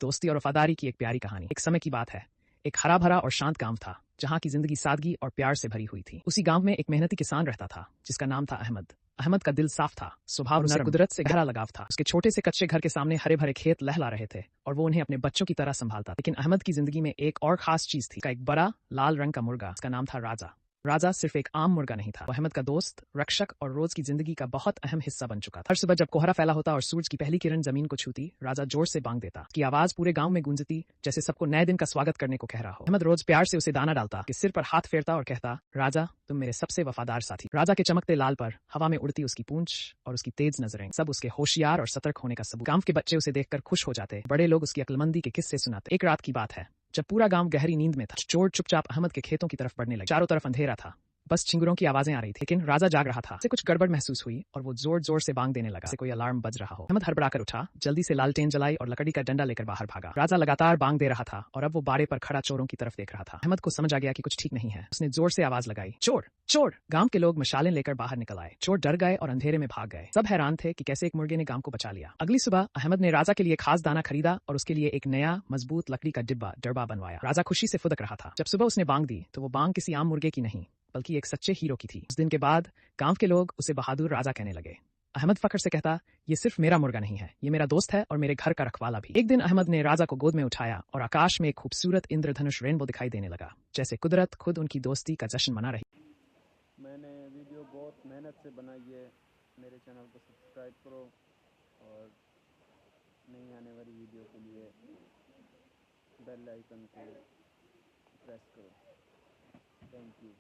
दोस्ती और वफादारी की एक प्यारी कहानी। एक समय की बात है, एक हरा भरा और शांत गांव था जहां की जिंदगी सादगी और प्यार से भरी हुई थी। उसी गांव में एक मेहनती किसान रहता था जिसका नाम था अहमद। अहमद का दिल साफ था, स्वभाव नरम, कुदरत से गहरा लगाव था। उसके छोटे से कच्चे घर के सामने हरे भरे खेत लहला रहे थे और वो उन्हें अपने बच्चों की तरह संभालता। लेकिन अहमद की जिंदगी में एक और खास चीज थी, एक बड़ा लाल रंग का मुर्गा। उसका नाम था राजा। राजा सिर्फ एक आम मुर्गा नहीं था, वो अहमद का दोस्त, रक्षक और रोज की जिंदगी का बहुत अहम हिस्सा बन चुका था। हर सुबह जब कोहरा फैला होता और सूरज की पहली किरण जमीन को छूती, राजा जोर से बांग देता। उसकी आवाज पूरे गांव में गूंजती, जैसे सबको नए दिन का स्वागत करने को कह रहा हो। अहमद रोज प्यार से उसे दाना डालता, कि सिर पर हाथ फेरता और कहता, राजा तुम मेरे सबसे वफादार साथी। राजा के चमकते लाल पर हवा में उड़ती उसकी पूंछ और उसकी तेज नजरें, सब उसके होशियार और सतर्क होने का सबूत। गांव के बच्चे उसे देखकर खुश हो जाते, बड़े लोग उसकी अक्लमंदी के किस्से सुनाते। एक रात की बात है, जब पूरा गांव गहरी नींद में था, चोर चुपचाप अहमद के खेतों की तरफ बढ़ने लगे। चारों तरफ अंधेरा था, बस चिंगुरों की आवाजें आ रही थी, लेकिन राजा जाग रहा था। उसे कुछ गड़बड़ महसूस हुई और वो जोर जोर से बांग देने लगा, जैसे कोई अलार्म बज रहा हो। अहमद हड़बड़ाकर उठा, जल्दी से लालटेन जलाई और लकड़ी का डंडा लेकर बाहर भागा। राजा लगातार बांग दे रहा था और अब वो बाड़े पर खड़ा चोरों की तरफ देख रहा था। अहमद को समझ आ गया कि कुछ ठीक नहीं है। उसने जोर से आवाज लगाई, चोर चोर। गांव के लोग मशालें लेकर बाहर निकल आए। चोर डर गए और अंधेरे में भाग गए। सब हैरान थे कि कैसे एक मुर्गे ने गांव को बचा लिया। अगली सुबह अहमद ने राजा के लिए खास दाना खरीदा और उसके लिए एक नया मजबूत लकड़ी का डब्बा बनवाया। राजा खुशी से फुदक रहा था। जब सुबह उसने बांग दी तो वो बांग किसी आम मुर्गे की नहीं, बल्कि एक सच्चे हीरो की थी। उस दिन के बाद गांव के लोग उसे बहादुर राजा कहने लगे। अहमद फख्र से कहता, ये सिर्फ मेरा मुर्गा नहीं है, ये मेरा दोस्त है और मेरे घर का रखवाला भी। एक दिन अहमद ने राजा को गोद में उठाया और आकाश में एक खूबसूरत इंद्रधनुष रेनबो दिखाई देने लगा, जैसे कुदरत खुद उनकी दोस्ती का जश्न मना रही। मैंने वीडियो बहुत मेहनत से बनाई है। मेरे चैनल को सब्सक्राइब करो और नई आने वाली वीडियो के लिए बेल आइकन को प्रेस करो। Thank you.